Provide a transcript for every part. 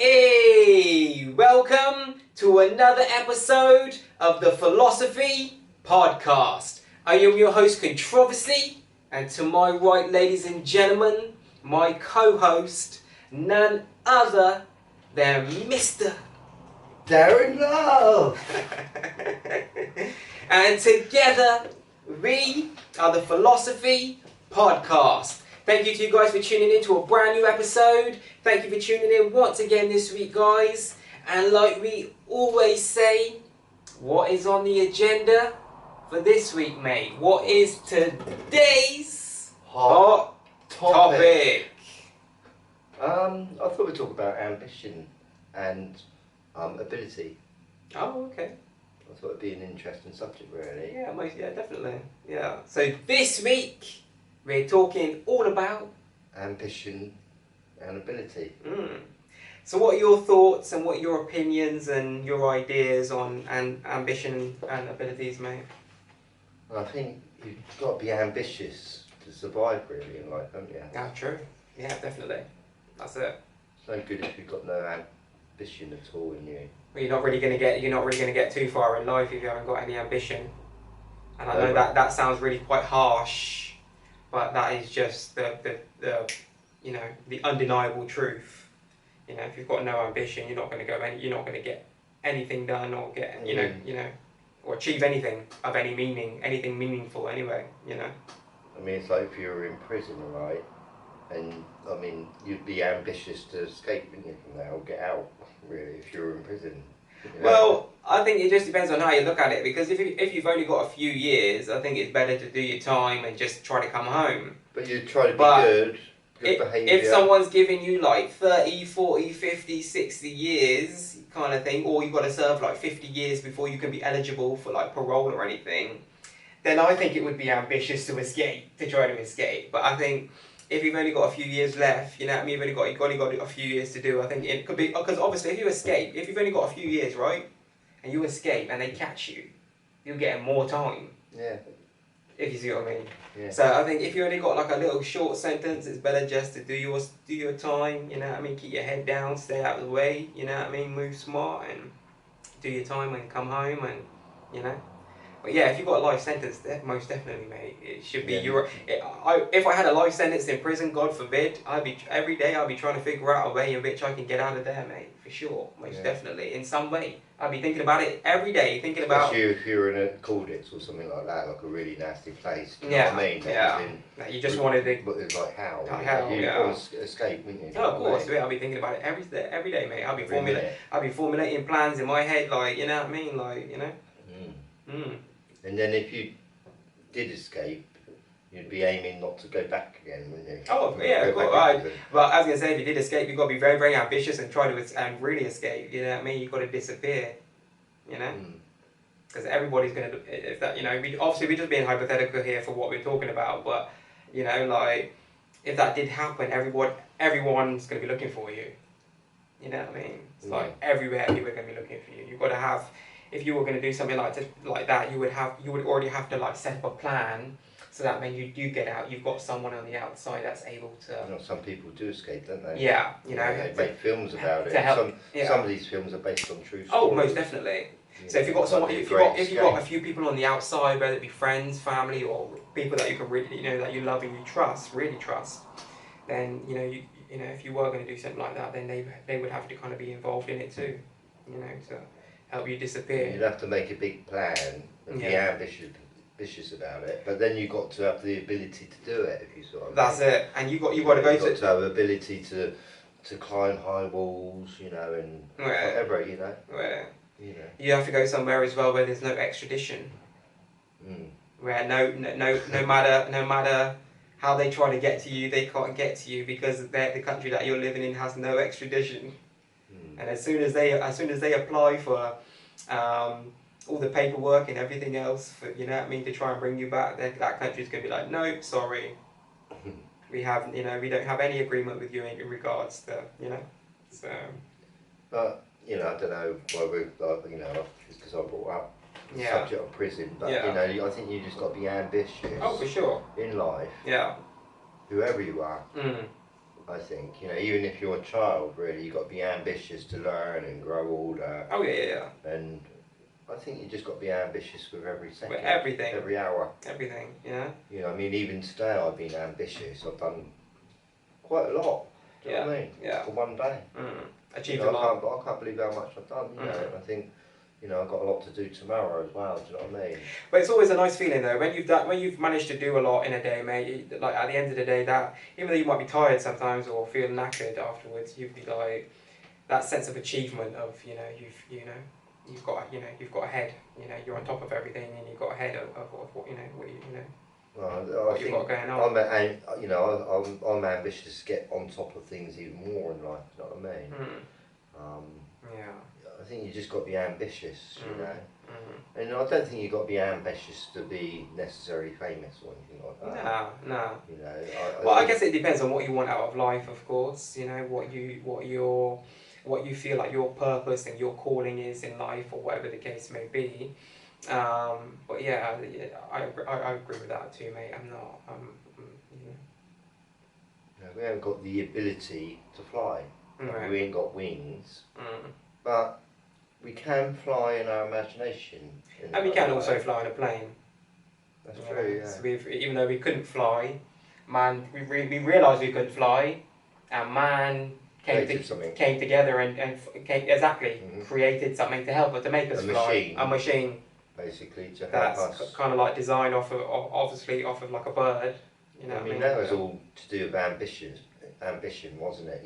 Hey, welcome to another episode of the Philosophy Podcast. I am your host, Controversy, and to my right, ladies and gentlemen, my co-host, none other than Mr. Darren Love! And together, we are the Philosophy Podcast. Thank you to you guys for tuning in to a brand new episode. Thank you for tuning in once again this week, guys. And like we always say, what is on the agenda for this week, mate? What is today's hot topic? I thought we'd talk about ambition and ability. Oh, okay. I thought it'd be an interesting subject, really. Yeah, definitely. Yeah. So this week, we're talking all about ambition and ability. So what are your thoughts and what are your opinions and your ideas on ambition and abilities, mate? Well, I think you've got to be ambitious to survive, really, in life, haven't you? Yeah, true. Yeah, definitely. That's it. It's no good if you've got no ambition at all in you. Well, you're not really gonna get too far in life if you haven't got any ambition. And I know that sounds really quite harsh, but that is just the undeniable truth. You know, if you've got no ambition, you're not going to get anything done or get or achieve anything of any meaning, anything meaningful anyway. You know. I mean, it's like if you were in prison, right? And I mean, you'd be ambitious to escape, wouldn't you, from there or get out, really, if you were in prison. You know? Well, I think it just depends on how you look at it, because if you've only got a few years, I think it's better to do your time and just try to come home. But you try to be good behaviour. If someone's giving you like 30, 40, 50, 60 years kind of thing, or you've got to serve like 50 years before you can be eligible for like parole or anything, then I think it would be ambitious to try to escape. But I think if you've only got a few years left, you know what I mean, you've only got a few years to do, I think it could be, because obviously if you've only got a few years, right, and you escape and they catch you, you're getting more time. Yeah. If you see what I mean. Yeah. So I think if you only got like a little short sentence, it's better just to do your time, you know what I mean, keep your head down, stay out of the way, you know what I mean, move smart and do your time and come home and, you know. But yeah, if you've got a life sentence, most definitely, mate, it should be if I had a life sentence in prison, God forbid, every day I'd be trying to figure out a way in which I can get out of there, mate, for sure, most definitely, in some way. I'd be thinking about it every day, thinking about... Especially if you're in a Colditz or something like that, like a really nasty place, do you know what I mean? You just wanted to... But it's like how? You'd want to escape, wouldn't you? No, of course, I'll be thinking about it every day, mate. I'll be formulating plans in my head, like, you know what I mean, like, you know. And then if you did escape, you'd be aiming not to go back again, wouldn't you? Oh, yeah, cool. Right. But I was going to say, if you did escape, you've got to be very, very ambitious and try to really escape, you know what I mean? You've got to disappear, you know? Because everybody's going to, if that, you know, we're just being hypothetical here for what we're talking about, but, you know, like, if that did happen, everyone's going to be looking for you, you know what I mean? It's like everywhere people are going to be looking for you. You've got to have... If you were going to do something like that, you would already have to like set up a plan, so that when you do get out, you've got someone on the outside that's able to. You know, some people do escape, don't they? Yeah, you know. They make films about it. Some of these films are based on true stories. Oh, most definitely. Yeah. So if you've got someone, if you've got a few people on the outside, whether it be friends, family, or people that you can really, that you love and you really trust, then you know if you were going to do something like that, then they would have to kind of be involved in it too, you know, to help you disappear. You'd have to make a big plan and be ambitious about it, but then you've got to have the ability to do it, if you sort of. That's it, and you've got to go to have the ability to climb high walls, you know, and whatever, you know. You know. You have to go somewhere as well where there's no extradition. Where no matter how they try to get to you, they can't get to you because the country that you're living in has no extradition. And as soon as they apply for all the paperwork and everything else, for, you know what I mean, to try and bring you back, that country's going to be like, no, sorry, we don't have any agreement with you in regards to, you know, so. But you know, I don't know why we're, you know, it's because I brought up the subject of prison, but you know, I think you just got to be ambitious. Oh, for sure. In life. Yeah. Whoever you are. I think, even if you're a child, really, you've got to be ambitious to learn and grow older. Oh yeah. And I think you just got to be ambitious with every second. With everything. Every hour. Everything, yeah. I mean, even today I've been ambitious. I've done quite a lot. Do you know what I mean? Yeah. For one day. Achieved a lot. I can't believe how much I've done. And I think, I've got a lot to do tomorrow as well. Do you know what I mean? But it's always a nice feeling though when you've managed to do a lot in a day, mate. Like at the end of the day, that even though you might be tired sometimes or feel knackered afterwards, you'd be like that sense of achievement of you've got ahead. You're on top of everything and you've got ahead of what what Well, you've got going on. I'm ambitious to get on top of things even more in life. Do you know what I mean? Yeah. I think you just got to be ambitious, And I don't think you've got to be ambitious to be necessarily famous or anything like that. No. Well, I guess it depends on what you want out of life, of course. What you feel like your purpose and your calling is in life, or whatever the case may be. But yeah, I agree with that too, mate. I'm not. We haven't got the ability to fly. Right. We ain't got wings, but we can fly in our imagination. And we can also fly on a plane. That's true, yeah. So even though we couldn't fly, we realised we couldn't fly, and man came together and created something to help us, to make us fly. A machine. Basically, to help us. That's kind of like designed off of like a bird. I mean, that was all to do with ambition, wasn't it?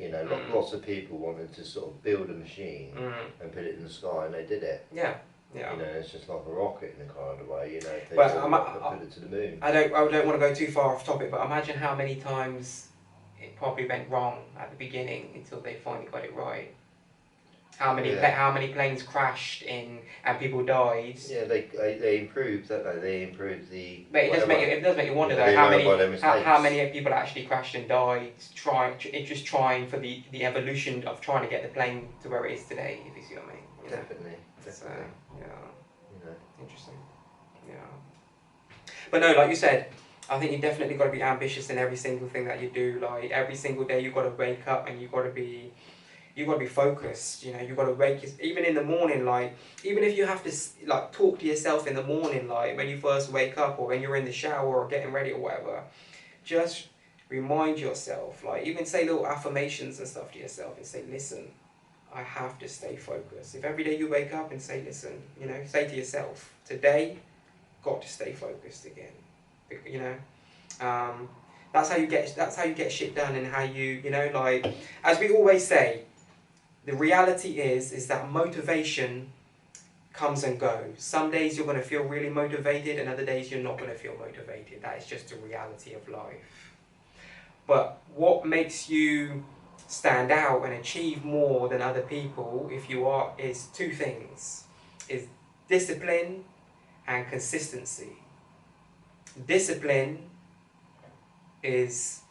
Lots of people wanted to sort of build a machine and put it in the sky, and they did it. Yeah. It's just like a rocket in a kind of way. They but put it to the moon. I don't want to go too far off topic, but imagine how many times it probably went wrong at the beginning until they finally got it right. How many planes crashed and people died? Yeah, they improved, don't they? They improved the. But it does make you wonder though how many people actually crashed and died just trying for the evolution of trying to get the plane to where it is today. If you see what I mean. Definitely. Interesting. Yeah. But no, like you said, I think you definitely got to be ambitious in every single thing that you do. Like every single day, you've got to wake up and you've got to be focused. You've got to even in the morning. Like even if you have to talk to yourself in the morning, like when you first wake up or when you're in the shower or getting ready or whatever, just remind yourself. Like even say little affirmations and stuff to yourself and say, listen, I have to stay focused. If every day you wake up and say, listen, say to yourself, today, got to stay focused again. That's how you get shit done, and how as we always say, the reality is that motivation comes and goes. Some days you're going to feel really motivated, and other days you're not going to feel motivated. That is just the reality of life. But what makes you stand out and achieve more than other people is two things, is discipline and consistency. Discipline is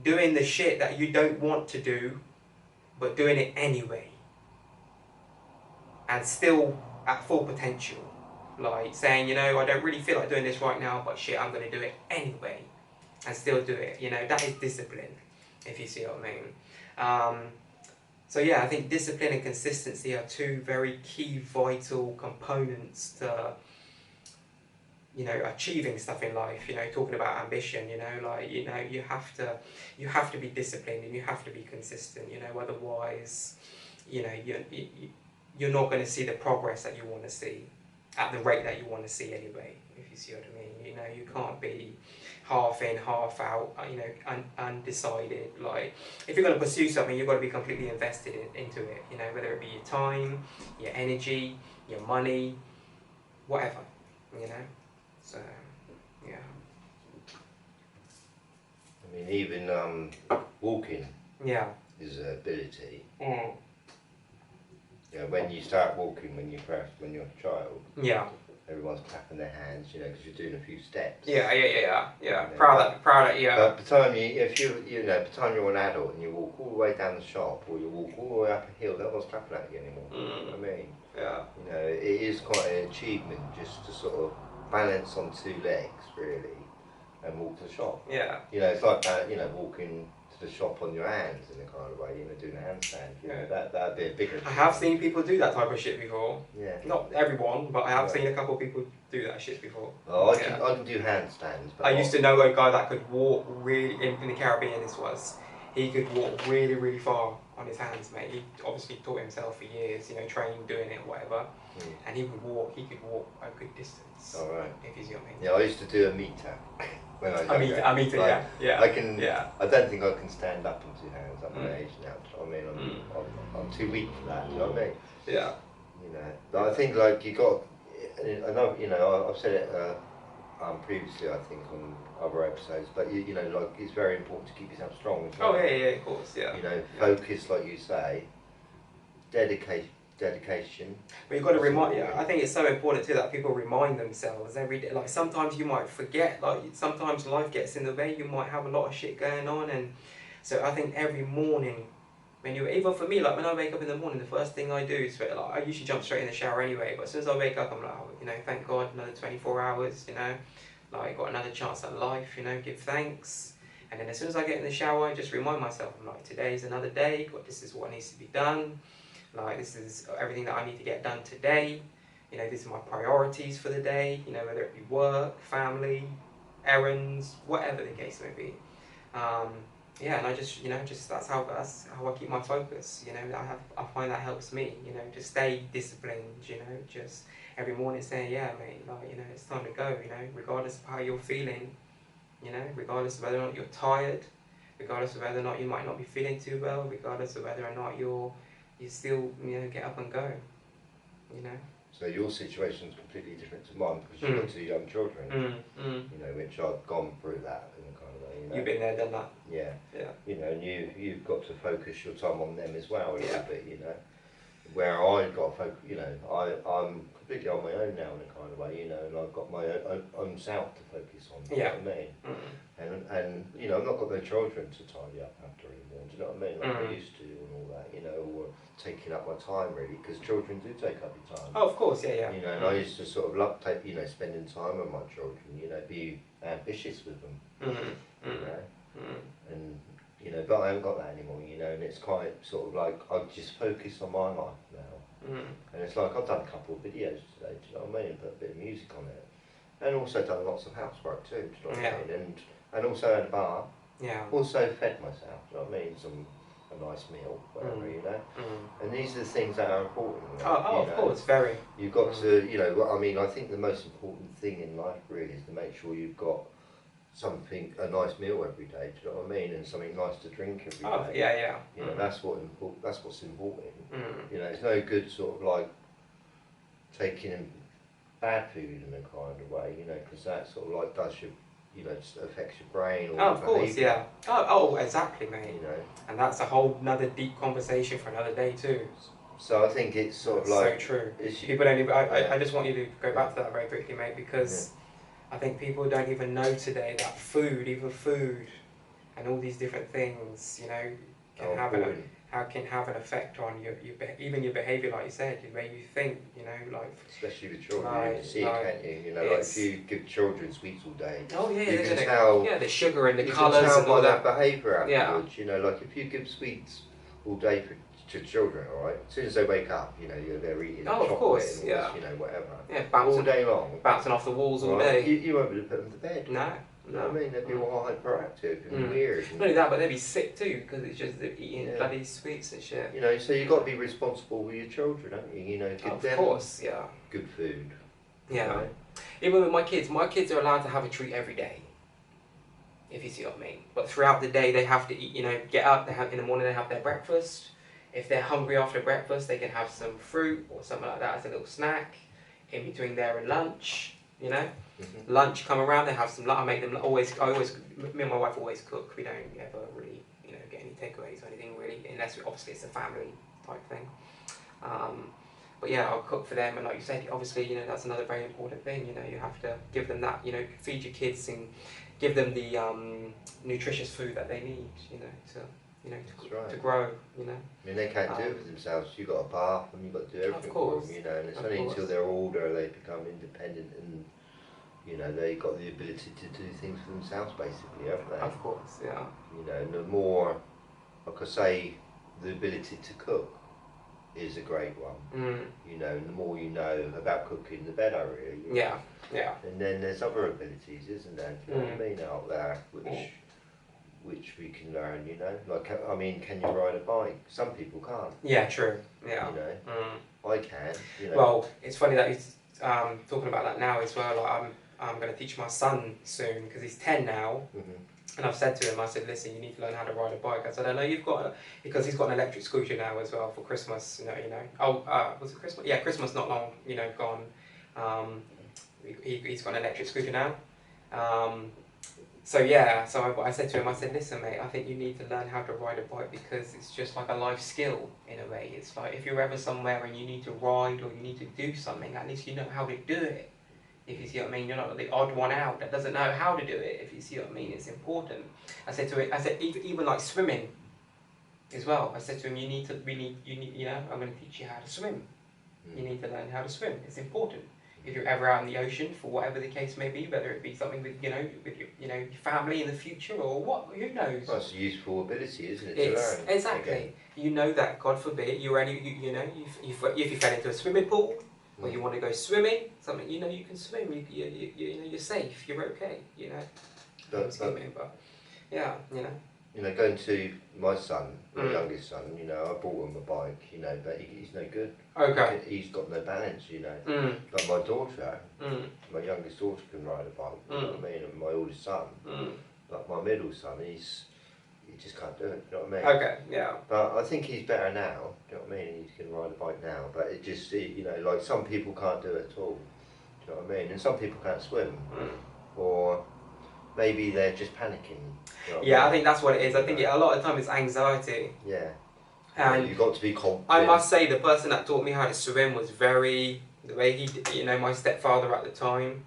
doing the shit that you don't want to do but doing it anyway and still at full potential, like saying I don't really feel like doing this right now, but shit, I'm going to do it anyway and still do it. That is discipline, if you see what I mean. So yeah, I think discipline and consistency are two very key, vital components to achieving stuff in life. Talking about ambition. You have to be disciplined and you have to be consistent. Otherwise, you're not going to see the progress that you want to see at the rate that you want to see anyway. If you see what I mean. You can't be half in, half out, undecided. Like, if you're going to pursue something, you've got to be completely invested into it, whether it be your time, your energy, your money, whatever, So, yeah. I mean, even walking is an ability. When you start walking, when you're a child, everyone's clapping their hands, because you're doing a few steps. Yeah. Proud of that, yeah. But by the time by the time you're an adult and you walk all the way down the shop or you walk all the way up a hill, no one's clapping at you anymore. You know what I mean? Yeah. It is quite an achievement just to sort of balance on two legs, really, and walk to the shop. Yeah. It's like that, walking to to the shop on your hands in a kind of way, you know, doing a handstand. You know, that'd be a bigger. I have seen people do that type of shit before. Yeah. Not everyone, but I have seen a couple of people do that shit before. Oh, I can do handstands. But I used to know a guy that could walk really in the Caribbean. This was. He could walk really, really far on his hands, mate. He obviously taught himself for years, you know, trained doing it, whatever. And he could walk a good distance. All right. If you see what I mean. Yeah, I used to do a meter when I was younger. A meter, like, yeah. I can. Yeah. I don't think I can stand up on two hands at my age now. I mean, I'm too weak for that. Do you know what I mean? Yeah. You know, but I think like you got. I know, you know, I've said it previously, I think, on other episodes, but you know, like it's very important to keep yourself strong. Oh yeah, of course, yeah. You know, focus, like you say, dedication. But you've got to remind. Yeah, I think it's so important too that people remind themselves every day. Like sometimes you might forget. Like sometimes life gets in the way. You might have a lot of shit going on, and so I think every morning, even for me, like when I wake up in the morning, the first thing I do is like I usually jump straight in the shower anyway. But as soon as I wake up, I'm like, oh, you know, thank God, another 24 hours. You know, like got another chance at life. You know, give thanks. And then as soon as I get in the shower, I just remind myself, I'm like, today's another day. God, this is what needs to be done. Like this is everything that I need to get done today. You know, these are my priorities for the day. You know, whether it be work, family, errands, whatever the case may be. Yeah, and I just, you know, that's how I keep my focus. You know, I find that helps me. You know, to stay disciplined. You know, just every morning saying, yeah, mate, like, you know, it's time to go. You know, regardless of how you're feeling. You know, regardless of whether or not you're tired, regardless of whether or not you might not be feeling too well, regardless of whether or not you still, you know, get up and go, you know. So your situation is completely different to mine because you've got two young children, you know, which I've gone through that in a kind of way. You know? You've been there, done that. Yeah. Yeah. You know, and you've got to focus your time on them as well a little bit, you know. Where I've got to focus, you know, I'm completely on my own now in a kind of way, you know, and I've got my own self to focus on, you know what I mean? And you know, I've not got no children to tidy up after anymore, do you know what I mean? Like I used to and all that, you know, or taking up my time really, because children do take up your time. Oh, of course, yeah. You know, and I used to sort of love, you know, spending time with my children, you know, be ambitious with them, you know, and you know, but I haven't got that anymore, you know, and it's quite sort of like I just focus on my life now, and it's like I've done a couple of videos today, do you know what I mean? Put a bit of music on it, and also done lots of housework too, do you know what I mean? And also had a bar, also fed myself, do you know what I mean? A nice meal, whatever, you know. And these are the things that are important. Of course, very. You've got to, you know, I mean, I think the most important thing in life really is to make sure you've got something, a nice meal every day, do you know what I mean? And something nice to drink every day. Yeah. You know, that's what's important. You know, it's no good sort of like taking bad food in a kind of way, you know, because that sort of like does your, you know, affects your brain or of course, behaviour. Exactly, mate. You know, and that's a whole another deep conversation for another day too. So I think it's sort of like so true. People don't even. I just want you to go back to that very quickly, mate, because I think people don't even know today that food, and all these different things, you know, can have an effect on even your behaviour, like you said, the way you think, you know, like especially with children, you can see it, can't you? You know, like if you give children sweets all day, you can tell. Yeah, the sugar and the colours. You can tell by that behaviour afterwards. You know, like if you give sweets all day to children, all right, as soon as they wake up, you know, they're eating chocolate and all this, you know, whatever. Yeah, all day long, bouncing off the walls all day. You won't be able to put them to bed. No. You know what I mean? They'd be all hyperactive and weird. Not only that, but they'd be sick too, because it's just they're eating bloody sweets and shit. You know, so you've got to be responsible with your children, haven't you? You know, give them good food. Yeah. You know? Even with my kids are allowed to have a treat every day, if you see what I mean. But throughout the day, they have to eat, you know, get up, in the morning they have their breakfast. If they're hungry after breakfast, they can have some fruit or something like that as a little snack in between there and lunch, you know. Lunch come around, they have some. I make them me and my wife always cook. We don't ever really, you know, get any takeaways or anything really, unless obviously it's a family type thing. But yeah, I'll cook for them, and like you said, obviously, you know, that's another very important thing. You know, you have to give them that, you know, feed your kids and give them the nutritious food that they need, you know, to grow, you know. I mean, they can't do it for themselves. You've got to bath them, you've got to do everything for them, you know, and it's only until they're older they become independent and, you know, they've got the ability to do things for themselves, basically, haven't they? Of course, yeah. You know, and the more, like I say, the ability to cook is a great one. You know, and the more you know about cooking, the better, really. Yeah, yeah. And then there's other abilities, isn't there? Do you know what I mean, out there, which we can learn. You know, like, I mean, can you ride a bike? Some people can't. Yeah, true. Yeah. You know, I can. You know. Well, it's funny that you're talking about that now as well. Like, I'm going to teach my son soon because he's 10 now. And I've said to him, I said, listen, you need to learn how to ride a bike. I said, I know you've got, because he's got an electric scooter now as well for Christmas, you know. Oh, was it Christmas? Yeah, Christmas not long, you know, gone. He's got an electric scooter now. So yeah, so I said to him, I said, listen mate, I think you need to learn how to ride a bike because it's just like a life skill in a way. It's like if you're ever somewhere and you need to ride or you need to do something, at least you know how to do it. If you see what I mean, you're not the odd one out that doesn't know how to do it. If you see what I mean, it's important. I said to him, I said even like swimming, as well. I said to him, you need, you know, I'm going to teach you how to swim. You need to learn how to swim. It's important. If you're ever out in the ocean, for whatever the case may be, whether it be something with, you know, with your, you know, your family in the future or what, who knows? Well, it's a useful ability, isn't it, It's, to learn? exactly. Again. You know that, God forbid, you know, if you fell into a swimming pool, or you want to go swimming, something, you know, you can swim, you know, you're safe, you're okay, you know. But yeah, you know. You know, going to my son, my youngest son, you know, I bought him a bike, you know, but he's no good. Okay. He's got no balance, you know. But my daughter, my youngest daughter can ride a bike, you know what I mean, and my oldest son. But my middle son, he just can't do it, you know what I mean? Okay, yeah. But I think he's better now, do you know what I mean? He can ride a bike now, but it just, you know, like some people can't do it at all, do you know what I mean? And some people can't swim, or maybe they're just panicking. You know yeah, I think that's what it is. I think a lot of the time it's anxiety. Yeah. And you've got to be confident. I must say, the person that taught me how to swim was the way he, you know, my stepfather at the time,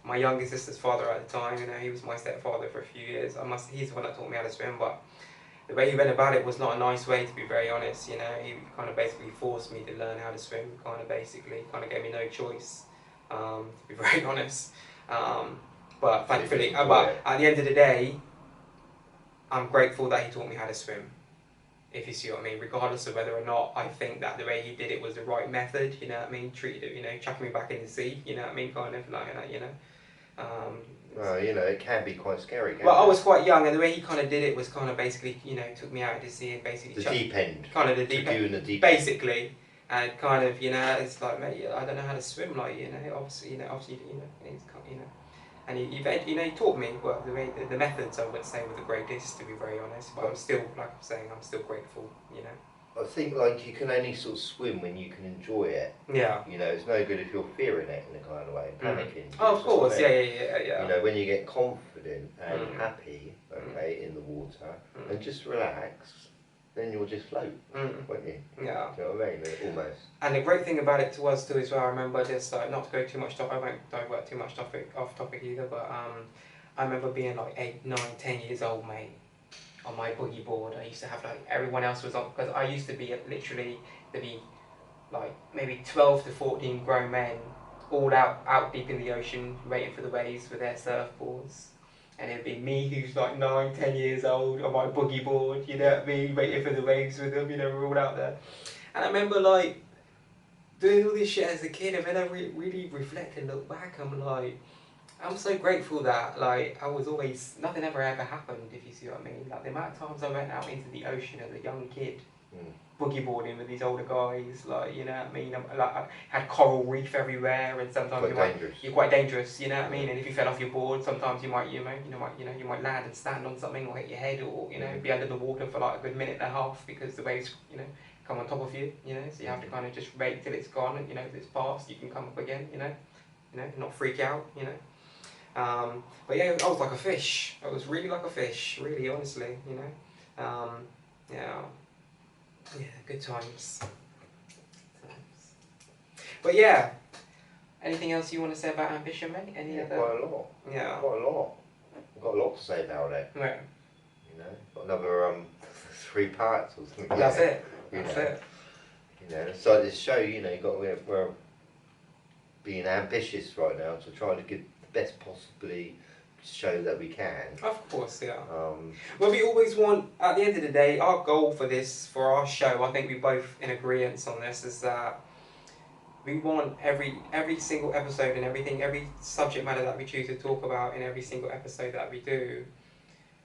my younger sister's father at the time, you know, he was my stepfather for a few years. He's the one that taught me how to swim, but the way he went about it was not a nice way, to be very honest, you know. He kind of basically forced me to learn how to swim, kind of gave me no choice, to be very honest. But thankfully, but at the end of the day, I'm grateful that he taught me how to swim, if you see what I mean, regardless of whether or not I think that the way he did it was the right method, you know what I mean, treated it, you know, chucking me back in the sea, you know what I mean, kind of like that, you know. Well, you know, it can be quite scary, can't it? Well, I was quite young, and the way he kind of did it was kind of basically, you know, took me out to sea and basically... The deep end. Kind of the deep end. You in the deep basically. And kind of, you know, it's like, mate, I don't know how to swim, like, you know, obviously, you know, and he taught me, well, the methods, I wouldn't say were the greatest, to be very honest, but I'm still, like I'm saying, I'm still grateful, you know. I think, like, you can only sort of swim when you can enjoy it. Yeah. You know, it's no good if you're fearing it in a kind of way, panicking. Oh, of course, yeah. You know, when you get confident and happy, okay, in the water, and just relax, then you'll just float, won't you? Yeah. Do you know what I mean? Almost. And the great thing about it to us too as well, I remember just, not to go too much I won't divert too much off topic either, but I remember being like 8, 9, 10 years old, mate, on my boogie board. I used to have like, everyone else was on, because I used to be literally, to be like maybe 12 to 14 grown men, all out deep in the ocean, waiting for the waves with their surfboards. And it'd be me who's like 9, 10 years old on my boogie board, you know what I mean, waiting for the waves with them, you know, we're all out there. And I remember like, doing all this shit as a kid, and then I really reflect and look back, I'm like, I'm so grateful that, like, I was always, nothing ever happened, if you see what I mean. Like, the amount of times I went out into the ocean as a young kid, boogie boarding with these older guys, like, you know what I mean, like, I had coral reef everywhere, and sometimes you're quite dangerous, you know what I mean, and if you fell off your board, sometimes you might land and stand on something, or hit your head, or, you know, be under the water for like a good minute and a half, because the waves, you know, come on top of you, you know, so you have to kind of just wait till it's gone, and, you know, if it's past, you can come up again, you know, not freak out, you know. But yeah, I was like a fish. I was really like a fish, really, honestly, you know. Yeah, good times. But yeah, anything else you want to say about ambition, mate? Quite a lot. Yeah. Quite a lot. I've got a lot to say about it. Yeah. You know, got another 3 parts or something. That's it. That's it. You know, so this show, you know, we're being ambitious right now to try to best possibly show that we can. Of course, yeah. Well, we always want, at the end of the day, our goal for this, for our show, I think we both in agreement on this, is that we want every single episode and everything, every subject matter that we choose to talk about in every single episode that we do,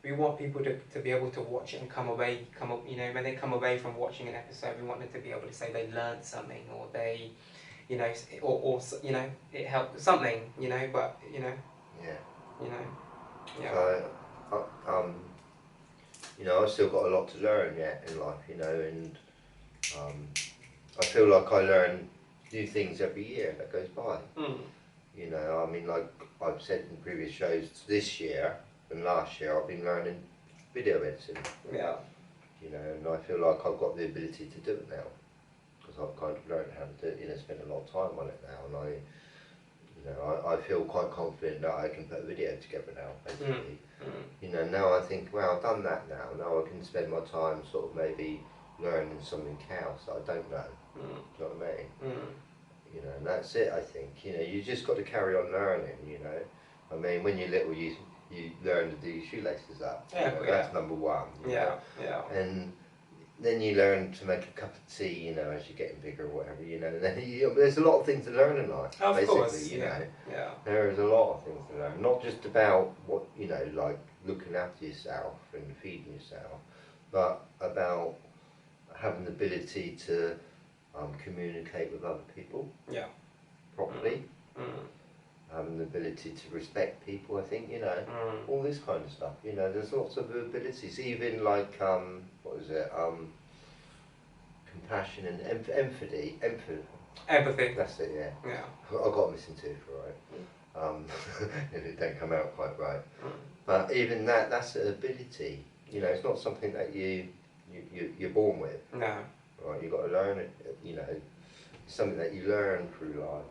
we want people to be able to watch it and you know, when they come away from watching an episode, we want them to be able to say they learned something, or they, you know, or you know, it helped something, you know, but, you know. Yeah. You know, yeah. So, you know, I've still got a lot to learn yet in life, you know, and I feel like I learn new things every year that goes by. You know, I mean, like I've said in previous shows, this year and last year I've been learning video editing. Yeah. You know, and I feel like I've got the ability to do it now, because I've kind of learned how to do it, you know, spend a lot of time on it now, and you know, I feel quite confident that I can put a video together now, basically. You know, now I think, well, I've done that now. Now I can spend my time sort of maybe learning something else that I don't know. Do you know what I mean? You know, and that's it, I think. You know, you just got to carry on learning, you know. I mean, when you're little, you learn to do your shoelaces up. Yeah, you know, that's number one. Yeah, yeah. And then you learn to make a cup of tea, you know, as you're getting bigger or whatever, you know. And then there's a lot of things to learn in life, of basically, course, you know. Yeah. There is a lot of things to learn, not just about what, you know, like looking after yourself and feeding yourself, but about having the ability to communicate with other people properly. Having the ability to respect people, I think, you know, all this kind of stuff, you know, there's lots of abilities, even like, what is it, compassion and empathy. Empathy. That's it, yeah. Yeah. I got missing tooth, right? If it don't come out quite right. But even that's an ability, you know, it's not something that you're born with. No. Right, you've got to learn it, you know, it's something that you learn through life.